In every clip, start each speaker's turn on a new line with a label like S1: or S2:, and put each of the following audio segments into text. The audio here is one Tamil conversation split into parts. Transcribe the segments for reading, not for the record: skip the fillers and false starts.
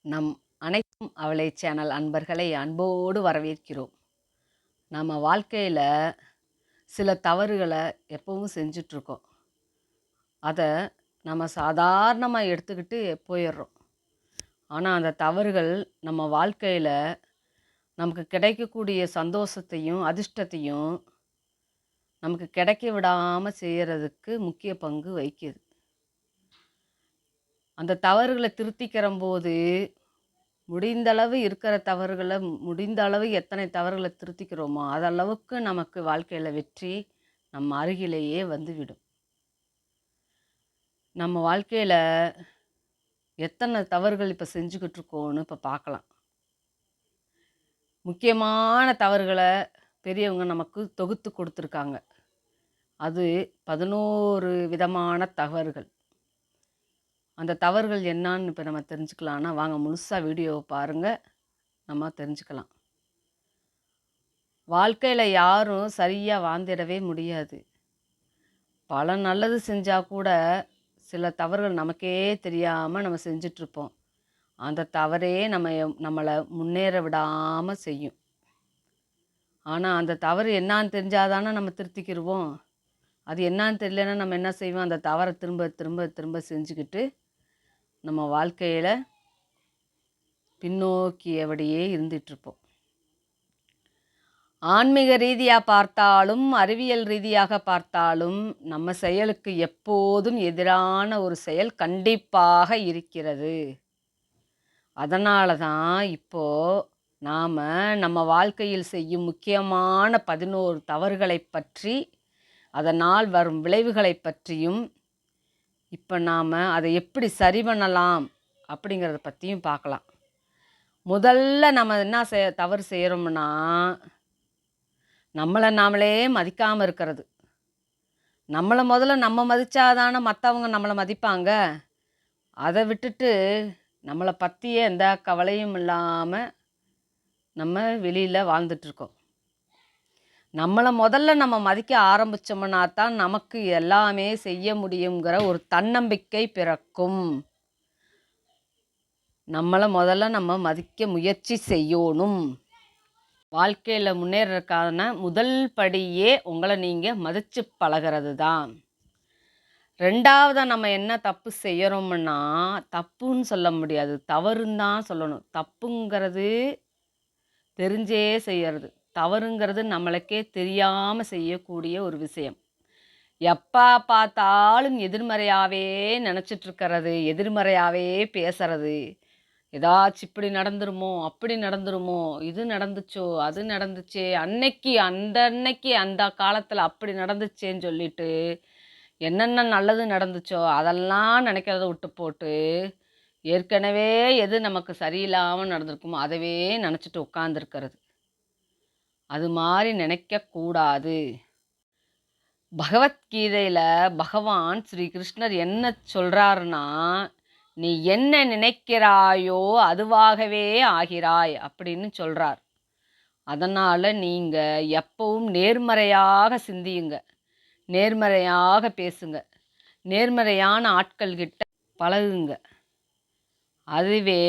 S1: நம் அனைத்தும் அவளை சேனல் அன்பர்களை அன்போடு வரவேற்கிறோம். நம்ம வாழ்க்கையில் சில தவறுகளை எப்பவும் செஞ்சிட்ருக்கோம். அதை நம்ம சாதாரணமாக எடுத்துக்கிட்டு போயிடுறோம். ஆனால் அந்த தவறுகள் நம்ம வாழ்க்கையில் நமக்கு கிடைக்கக்கூடிய சந்தோஷத்தையும் அதிர்ஷ்டத்தையும் நமக்கு கிடைக்க விடாமல் செய்கிறதுக்கு முக்கிய பங்கு வகிக்குது. அந்த தவறுகளை திருத்திக்கிறம்போது முடிந்தளவு இருக்கிற தவறுகளை முடிந்த அளவு எத்தனை தவறுகளை திருத்திக்கிறோமோ அதளவுக்கு நமக்கு வாழ்க்கையில் வெற்றி நம்ம அருகிலேயே வந்துவிடும். நம்ம வாழ்க்கையில் எத்தனை தவறுகள் இப்போ செஞ்சுக்கிட்டு இருக்கோன்னு இப்போ பார்க்கலாம். முக்கியமான தவறுகளை பெரியவங்க நமக்கு தொகுத்து கொடுத்துருக்காங்க. அது 11 விதமான தவறுகள். அந்த தவறுகள் என்னான்னு இப்போ நம்ம தெரிஞ்சுக்கலான்னா வாங்க முழுசாக வீடியோவை பாருங்கள், நம்ம தெரிஞ்சுக்கலாம். வாழ்க்கையில் யாரும் சரியாக வாழ்ந்திடவே முடியாது. பல நல்லது செஞ்சால் கூட சில தவறுகள் நமக்கே தெரியாமல் நம்ம செஞ்சிட்ருப்போம். அந்த தவறே நம்மளை முன்னேற விடாமல் செய்யும். ஆனால் அந்த தவறு என்னான்னு தெரிஞ்சால் தானே நம்ம திருத்திக்கிடுவோம். அது என்னான்னு தெரியலன்னா நம்ம என்ன செய்வோம், அந்த தவறை திரும்ப திரும்ப திரும்ப செஞ்சுக்கிட்டு நம்ம வாழ்க்கையில் பின்னோக்கியபடியே இருந்துகிட்ருப்போம். ஆன்மீக ரீதியாக பார்த்தாலும் அறிவியல் ரீதியாக பார்த்தாலும் நம்ம செயலுக்கு எப்போதும் எதிரான ஒரு செயல் கண்டிப்பாக இருக்கிறது. அதனால தான் இப்போது நாம் நம்ம வாழ்க்கையில் செய்யும் முக்கியமான 11 தவறுகளை பற்றி அதனால் வரும் விளைவுகளை பற்றியும் இப்போ நாம் அதை எப்படி சரி பண்ணலாம் அப்படிங்கிறத பற்றியும் பார்க்கலாம். முதல்ல நம்ம என்ன தவறு செய்கிறோம்னா நம்மளை நாமளே மதிக்காமல் இருக்கிறது. நம்மளை முதல்ல நம்ம மதித்தாதானே மற்றவங்க நம்மளை மதிப்பாங்க. அதை விட்டுட்டு நம்மளை பற்றியே எந்த கவலையும் இல்லாமல் நம்ம வெளியில் வாழ்ந்துட்டுருக்கோம். நம்மளை முதல்ல நம்ம மதிக்க ஆரம்பித்தோம்னா தான் நமக்கு எல்லாமே செய்ய முடியுங்கிற ஒரு தன்னம்பிக்கை பிறக்கும். நம்மளை முதல்ல நம்ம மதிக்க முயற்சி செய்யணும். வாழ்க்கையில் முன்னேறதுக்கான முதல் படியே உங்களை நீங்கள் மதித்து பழகிறது தான். ரெண்டாவதாக நம்ம என்ன தப்பு செய்கிறோம்னா, தப்புன்னு சொல்ல முடியாது, தவறுன்னு தான் சொல்லணும். தப்புங்கிறது தெரிஞ்சே செய்கிறது, தவறுங்கிறது நம்மளுக்கே தெரியாமல் செய்யக்கூடிய ஒரு விஷயம். எப்போ பார்த்தாலும் எதிர்மறையாகவே நினச்சிட்ருக்கிறது, எதிர்மறையாகவே பேசுறது. ஏதாச்சும் இப்படி நடந்துருமோ, அப்படி நடந்துருமோ, இது நடந்துச்சோ, அது நடந்துச்சே, அன்னைக்கு அந்த காலத்தில் அப்படி நடந்துச்சேன்னு சொல்லிட்டு என்னென்ன நல்லது நடந்துச்சோ அதெல்லாம் நினைக்கிறத விட்டு போட்டு ஏற்கனவே எது நமக்கு சரியில்லாமல் நடந்திருக்குமோ அதவே நினச்சிட்டு உட்காந்துருக்கிறது. அது மாதிரி நினைக்கக்கூடாது. பகவத்கீதையில் பகவான் ஸ்ரீ கிருஷ்ணர் என்ன சொல்கிறாருன்னா, நீ என்ன நினைக்கிறாயோ அதுவாகவே ஆகிறாய் அப்படின்னு சொல்கிறார். அதனால் நீங்கள் எப்பவும் நேர்மறையாக சிந்தியுங்க, நேர்மறையாக பேசுங்க, நேர்மறையான ஆட்கள்கிட்ட பழகுங்க. அதுவே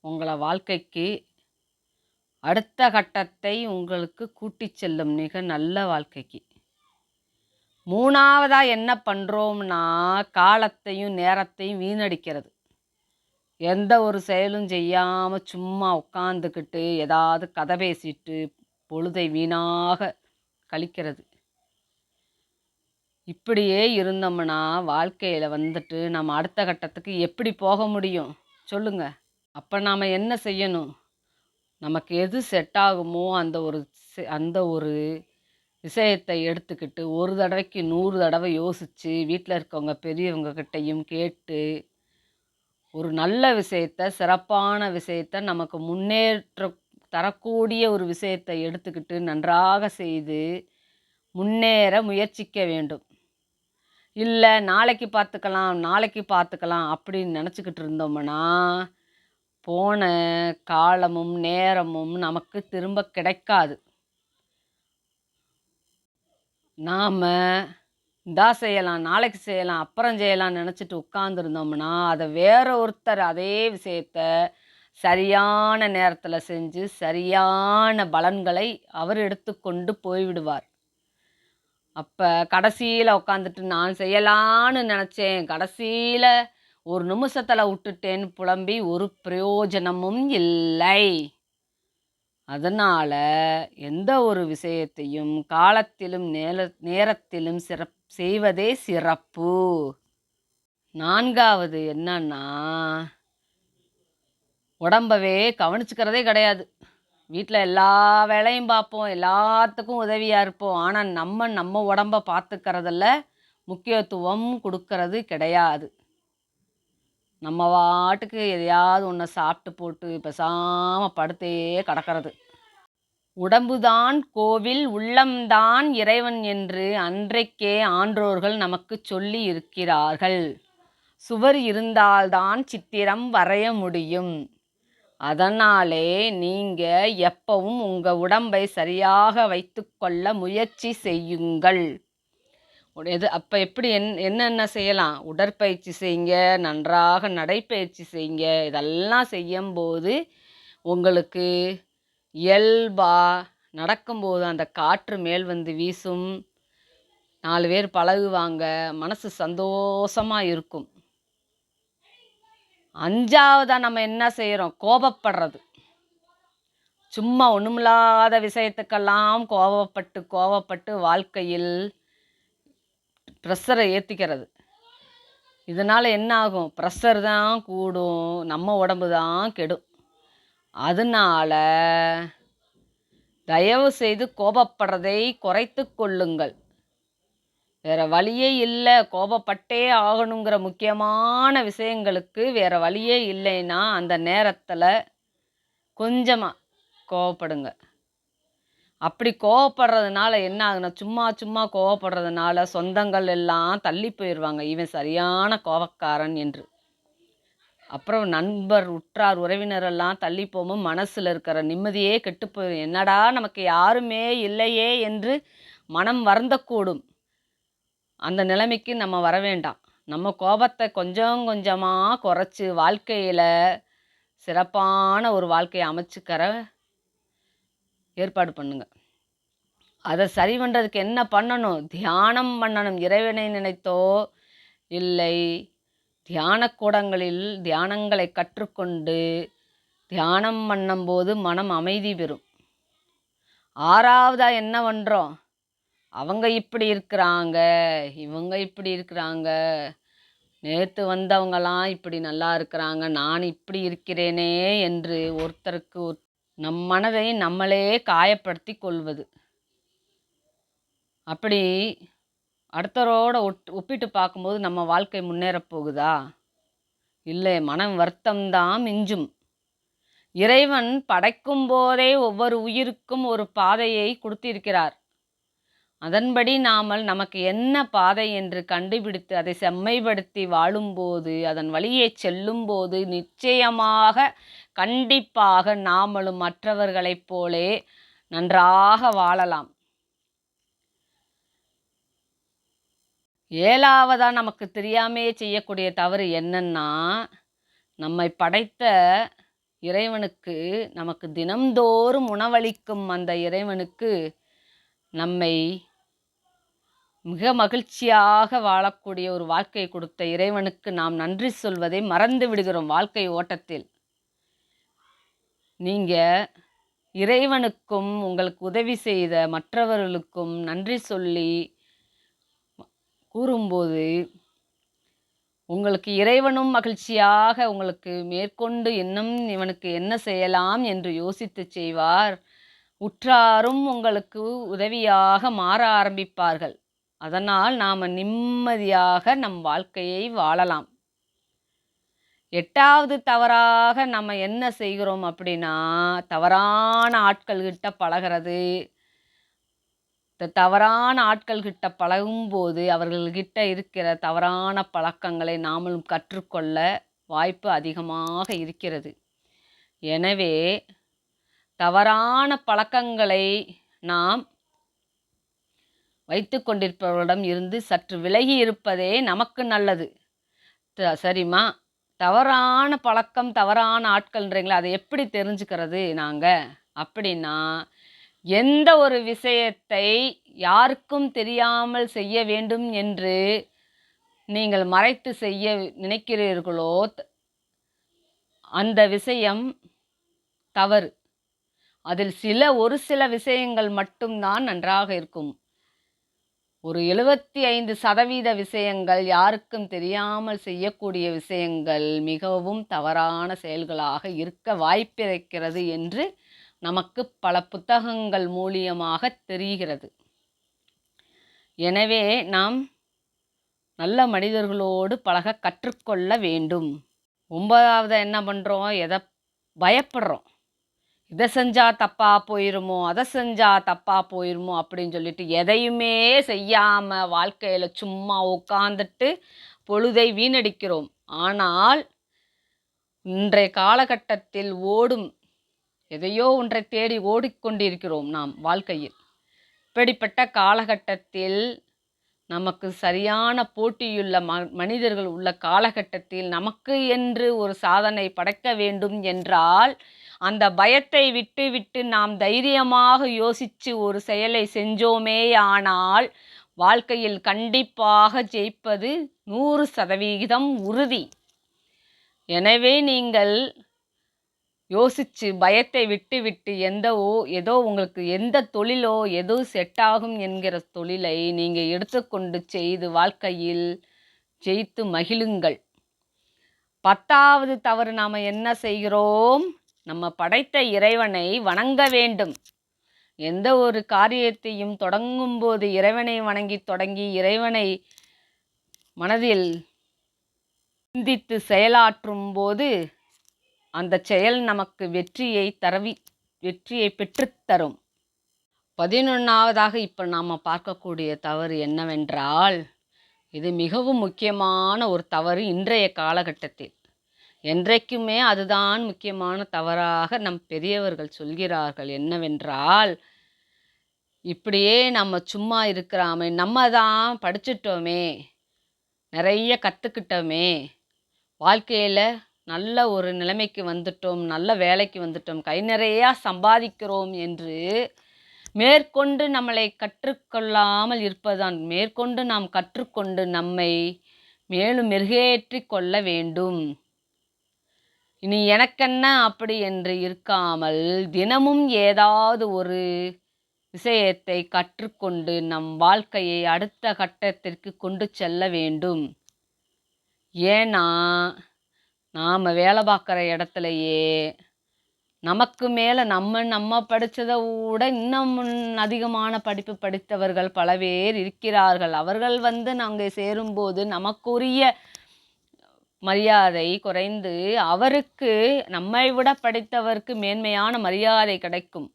S1: உங்களை வாழ்க்கைக்கு அடுத்த கட்டத்தை உங்களுக்கு கூட்டிச் செல்லும், மிக நல்ல வாழ்க்கைக்கு. மூணாவதாக என்ன பண்ணுறோம்னா, காலத்தையும் நேரத்தையும் வீணடிக்கிறது. எந்த ஒரு செயலும் செய்யாமல் சும்மா உட்காந்துக்கிட்டு ஏதாவது கதை பேசிட்டு பொழுதை வீணாக கழிக்கிறது. இப்படியே இருந்தோம்னா வாழ்க்கையில் வந்துட்டு நம்ம அடுத்த கட்டத்துக்கு எப்படி போக முடியும் சொல்லுங்கள்? அப்போ நாம் என்ன செய்யணும்? நமக்கு எது செட் ஆகுமோ அந்த ஒரு விஷயத்தை எடுத்துக்கிட்டு ஒரு தடவைக்கு 100 தடவை யோசித்து வீட்டில் இருக்கவங்க பெரியவங்கக்கிட்டையும் கேட்டு ஒரு நல்ல விஷயத்தை, சிறப்பான விஷயத்தை, நமக்கு முன்னேற்றம் தரக்கூடிய ஒரு விஷயத்தை எடுத்துக்கிட்டு நன்றாக செய்து முன்னேற முயற்சிக்க வேண்டும். இல்லை நாளைக்கு பார்த்துக்கலாம் அப்படின்னு நினச்சிக்கிட்டு இருந்தோம்னா போன காலமும் நேரமும் நமக்கு திரும்ப கிடைக்காது. நாம் இந்தா செய்யலாம், நாளைக்கு செய்யலாம், அப்புறம் செய்யலாம்னு நினச்சிட்டு உட்காந்துருந்தோம்னா, அதை வேற ஒருத்தர் அதே விஷயத்த சரியான நேரத்தில் செஞ்சு சரியான பலன்களை அவர் எடுத்துக்கொண்டு போய்விடுவார். அப்போ கடைசியில் உட்காந்துட்டு நான் செய்யலான்னு நினச்சேன், கடைசியில் ஒரு நிமிஷத்தில் விட்டுட்டேன்னு புலம்பி ஒரு பிரயோஜனமும் இல்லை. அதனால் எந்த ஒரு விஷயத்தையும் காலத்திலும் நேரத்திலும் செய்வதே சிறப்பு. 4வது என்னன்னா, உடம்பவே கவனிச்சுக்கிறதே கிடையாது. வீட்டில் எல்லா வேலையும் பார்ப்போம், எல்லாத்துக்கும் உதவியாக இருப்போம். ஆனால் நம்ம உடம்ப பார்த்துக்கிறதில்ல, முக்கியத்துவம் கொடுக்கறது கிடையாது. நம்ம பாட்டுக்கு எதையாவது ஒன்றை சாப்பிட்டு போட்டு பேசாமல் படுத்தே கிடக்கிறது. உடம்புதான் கோவில், உள்ளம்தான் இறைவன் என்று அன்றைக்கே ஆன்றோர்கள் நமக்கு சொல்லி இருக்கிறார்கள். சுவர் இருந்தால்தான் சித்திரம் வரைய முடியும். அதனாலே நீங்கள் எப்பவும் உங்கள் உடம்பை சரியாக வைத்துக்கொள்ள முயற்சி செய்யுங்கள். அப்போ எப்படி என்னென்ன செய்யலாம்? உடற்பயிற்சி செய்யுங்க, நன்றாக நடைப்பயிற்சி செய்யுங்க. இதெல்லாம் செய்யும்போது உங்களுக்கு இயல்பாக நடக்கும்போது அந்த காற்று மேல் வந்து வீசும், 4 பேர் பழகுவாங்க, மனசு சந்தோஷமாக இருக்கும். 5வதாக நம்ம என்ன செய்கிறோம்? கோபப்படுறது. சும்மா ஒன்றுமில்லாத விஷயத்துக்கெல்லாம் கோபப்பட்டு வாழ்க்கையில் ப்ரெஷரை ஏற்றிக்கிறது. இதனால் என்ன ஆகும்? ப்ரெஷர் தான் கூடும், நம்ம உடம்பு தான் கெடும். அதனால் தயவு செய்து கோபப்படுறதை குறைத்து கொள்ளுங்கள். வேறு வழியே இல்லை, கோபப்பட்டே ஆகணுங்கிற முக்கியமான விஷயங்களுக்கு வேறு வழியே இல்லைன்னா அந்த நேரத்தில் கொஞ்சமாக கோவப்படுங்க. அப்படி கோவப்படுறதுனால என்ன ஆகுனா, சும்மா கோவப்படுறதுனால சொந்தங்கள் எல்லாம் தள்ளி போயிடுவாங்க, இவன் சரியான கோபக்காரன் என்று. அப்புறம் நண்பர், உற்றார், உறவினரெல்லாம் தள்ளி போகும்போது மனசில் இருக்கிற நிம்மதியே கெட்டு போயிடும். என்னடா நமக்கு யாருமே இல்லையே என்று மனம் வருந்தக்கூடும். அந்த நிலைமைக்கு நம்ம வர வேண்டாம். நம்ம கோபத்தை கொஞ்சம் கொஞ்சமாக குறைச்சி வாழ்க்கையில் சிறப்பான ஒரு வாழ்க்கையை அமைச்சுக்கிற ஏற்பாடு பண்ணுங்க. அதை சரி பண்ணுறதுக்கு என்ன பண்ணணும்? தியானம் பண்ணணும். இறைவனை நினைத்தோ இல்லை தியானக்கூடங்களில் தியானங்களை கற்றுக்கொண்டு தியானம் பண்ணும்போது மனம் அமைதி பெறும். 6வதாக என்ன பண்ணுறோம்? அவங்க இப்படி இருக்கிறாங்க, இவங்க இப்படி இருக்கிறாங்க, நேற்று வந்தவங்களாம் இப்படி நல்லா இருக்கிறாங்க, நான் இப்படி இருக்கிறேனே என்று ஒருத்தருக்கு நம் மனதை நம்மளே காயப்படுத்தி கொள்வது. அப்படி அடுத்தரோடு ஒப்பிட்டு பார்க்கும்போது நம்ம வாழ்க்கை முன்னேறப் போகுதா? இல்லை, மனம் வருத்தம்தான் மிஞ்சும். இறைவன் படைக்கும் போதே ஒவ்வொரு உயிருக்கும் ஒரு பாதையை கொடுத்திருக்கிறார். அதன்படி நமக்கு என்ன பாதை என்று கண்டுபிடித்து அதை செம்மைப்படுத்தி வாழும்போது, அதன் வழியே செல்லும்போது நிச்சயமாக கண்டிப்பாக நாமளும் மற்றவர்களைப் போலே நன்றாக வாழலாம். 7வதாக நமக்கு தெரியாமையே செய்யக்கூடிய தவறு என்னன்னா, நம்மை படைத்த இறைவனுக்கு, நமக்கு தினம்தோறும் உணவளிக்கும் அந்த இறைவனுக்கு, நம்மை மிக மகிழ்ச்சியாக வாழக்கூடிய ஒரு வாழ்க்கையை கொடுத்த இறைவனுக்கு நாம் நன்றி சொல்வதை மறந்து விடுகிறோம் வாழ்க்கை ஓட்டத்தில். நீங்கள் இறைவனுக்கும் உங்களுக்கு உதவி செய்த மற்றவர்களுக்கும் நன்றி சொல்லி கூறும்போது உங்களுக்கு இறைவனும் மகிழ்ச்சியாக உங்களுக்கு மேற்கொண்டு இன்னும் இவனுக்கு என்ன செய்யலாம் என்று யோசித்து செய்வார். உற்றாரும் உங்களுக்கு உதவியாக மாற ஆரம்பிப்பார்கள். அதனால் நாம் நிம்மதியாக நம் வாழ்க்கையை வாழலாம். 8வது தவறாக நம்ம என்ன செய்கிறோம் அப்படின்னா, தவறான ஆட்கள்கிட்ட பழகிறது. தவறான ஆட்கள்கிட்ட பழகும்போது அவர்கள்கிட்ட இருக்கிற தவறான பழக்கங்களை நாமளும் கற்றுக்கொள்ள வாய்ப்பு அதிகமாக இருக்கிறது. எனவே தவறான பழக்கங்களை நாம் வைத்து கொண்டிருப்பவர்களிடம் இருந்து சற்று விலகி இருப்பதே நமக்கு நல்லது. சரிம்மா? தவறான பழக்கம், தவறான ஆட்கள்ன்றீங்களா, அதை எப்படி தெரிஞ்சுக்கிறது நாங்க? அப்படின்னா, எந்த ஒரு விஷயத்தை யாருக்கும் தெரியாமல் செய்ய வேண்டும் என்று நீங்கள் மறைத்து செய்ய நினைக்கிறீர்களோ, அந்த விஷயம் தவறு. அதில் ஒரு சில விஷயங்கள் மட்டும் தான் நன்றாக இருக்கும். ஒரு 75% விஷயங்கள் யாருக்கும் தெரியாமல் செய்யக்கூடிய விஷயங்கள் மிகவும் தவறான செயல்களாக இருக்க வாய்ப்பிருக்கிறது என்று நமக்கு பல புத்தகங்கள் மூலியமாக தெரிகிறது. எனவே நாம் நல்ல மனிதர்களோடு பழக கற்றுக்கொள்ள வேண்டும். 9வது என்ன பண்ணுறோம்? பயப்படுறோம். இதை செஞ்சால் தப்பாக போயிருமோ, அதை செஞ்சால் தப்பாக போயிருமோ அப்படின்னு சொல்லிட்டு எதையுமே செய்யாமல் வாழ்க்கையில் சும்மா உட்காந்துட்டு பொழுதை வீணடிக்கிறோம். ஆனால் இன்றைய காலகட்டத்தில் எதையோ ஒன்றை தேடி ஓடிக்கொண்டிருக்கிறோம் நாம் வாழ்க்கையில். இப்படிப்பட்ட காலகட்டத்தில் நமக்கு சரியான போட்டியுள்ள மனிதர்கள் உள்ள காலகட்டத்தில் நமக்கு என்று ஒரு சாதனை படைக்க வேண்டும் என்றால் அந்த பயத்தை விட்டு நாம் தைரியமாக யோசித்து ஒரு செயலை செஞ்சோமேயானால் வாழ்க்கையில் கண்டிப்பாக ஜெயிப்பது 100% உறுதி. எனவே நீங்கள் யோசித்து பயத்தை விட்டு ஏதோ உங்களுக்கு எந்த தொழிலோ எது செட் ஆகும் என்கிற தொழிலை நீங்கள் எடுத்துக்கொண்டு செய்து வாழ்க்கையில் ஜெயித்து மகிழுங்கள். 10வது தவறு நாம் என்ன செய்கிறோம்? நம்ம படைத்த இறைவனை வணங்க வேண்டும். எந்த ஒரு காரியத்தையும் தொடங்கும்போது இறைவனை வணங்கி தொடங்கி இறைவனை மனதில் சிந்தித்து செயலாற்றும் போது அந்த செயல் நமக்கு வெற்றியை பெற்றுத்தரும். 11வதாக இப்போ நாம் பார்க்கக்கூடிய தவறு என்னவென்றால், இது மிகவும் முக்கியமான ஒரு தவறு இன்றைய காலகட்டத்தில். என்றைக்குமே அதுதான் முக்கியமான தவறாக நம் பெரியவர்கள் சொல்கிறார்கள். என்னவென்றால், இப்படியே நம்ம சும்மா இருக்கிறாமே, நம்ம தான் படிச்சிட்டோமே, நிறைய கற்றுக்கிட்டோமே, வாழ்க்கையில் நல்ல ஒரு நிலைமைக்கு வந்துட்டோம், நல்ல வேலைக்கு வந்துட்டோம், கை நிறையா சம்பாதிக்கிறோம் என்று மேற்கொண்டு நம்மளை கற்றுக்கொள்ளாமல் இருப்பதுதான். மேற்கொண்டு நாம் கற்றுக்கொண்டு நம்மை மேலும் மெருகேற்றி கொள்ள வேண்டும். இனி எனக்கென்ன அப்படி என்று இருக்காமல் தினமும் ஏதாவது ஒரு விஷயத்தை கற்றுக்கொண்டு நம் வாழ்க்கையை அடுத்த கட்டத்திற்கு கொண்டு செல்ல வேண்டும். ஏன்னா நாம் வேலை பார்க்குற இடத்துலையே நமக்கு மேலே நம்ம படித்ததை விட இன்னும் அதிகமான படிப்பு படித்தவர்கள் பல பேர் இருக்கிறார்கள். அவர்கள் நாங்கள் சேரும்போது நமக்குரிய மரியாதை குறைந்து அவருக்கு நம்மை விட படித்தவருக்கு மேன்மையான மரியாதை கிடைக்கும்.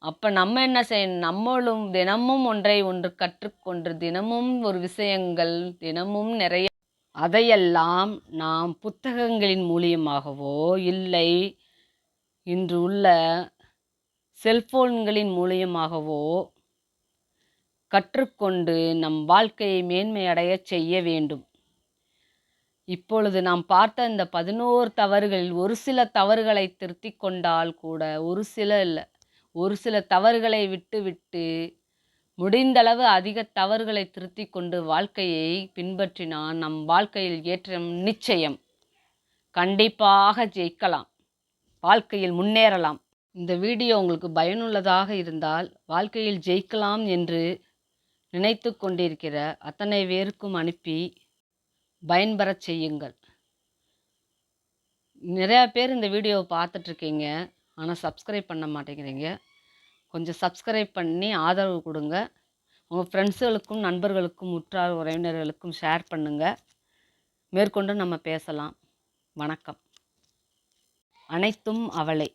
S1: அப்போ நம்ம என்ன செய்யணும்? நம்மளும் தினமும் ஒன்று கற்றுக்கொண்டு தினமும் ஒரு விஷயங்கள் தினமும் நிறைய அதையெல்லாம் நாம் புத்தகங்களின் மூலியமாகவோ இல்லை இன்று உள்ள செல்போன்களின் மூலியமாகவோ கற்றுக்கொண்டு நம் வாழ்க்கையை மேன்மையடைய செய்ய வேண்டும். இப்பொழுது நாம் பார்த்த இந்த 11 தவறுகளில் ஒரு சில தவறுகளை திருத்தி கொண்டால் கூட ஒரு சில தவறுகளை விட்டு முடிந்தளவு அதிக தவறுகளை திருத்தி கொண்டு வாழ்க்கையை பின்பற்றினால் நம் வாழ்க்கையில் ஏற்றம் நிச்சயம். கண்டிப்பாக ஜெயிக்கலாம், வாழ்க்கையில் முன்னேறலாம். இந்த வீடியோ உங்களுக்கு பயனுள்ளதாக இருந்தால் வாழ்க்கையில் ஜெயிக்கலாம் என்று நினைத்து கொண்டிருக்கிற அத்தனை பேருக்கும் அனுப்பி பயன்பெறச் செய்யுங்கள். நிறையா பேர் இந்த வீடியோவை பார்த்துட்ருக்கீங்க, ஆனால் சப்ஸ்கிரைப் பண்ண மாட்டேங்கிறீங்க. கொஞ்சம் சப்ஸ்கிரைப் பண்ணி ஆதரவு கொடுங்க. உங்கள் ஃப்ரெண்ட்ஸுகளுக்கும் நண்பர்களுக்கும் உற்றார் உறவினர்களுக்கும் ஷேர் பண்ணுங்கள். மேற்கொண்டு நம்ம பேசலாம். வணக்கம். அனைத்தும் அவளே.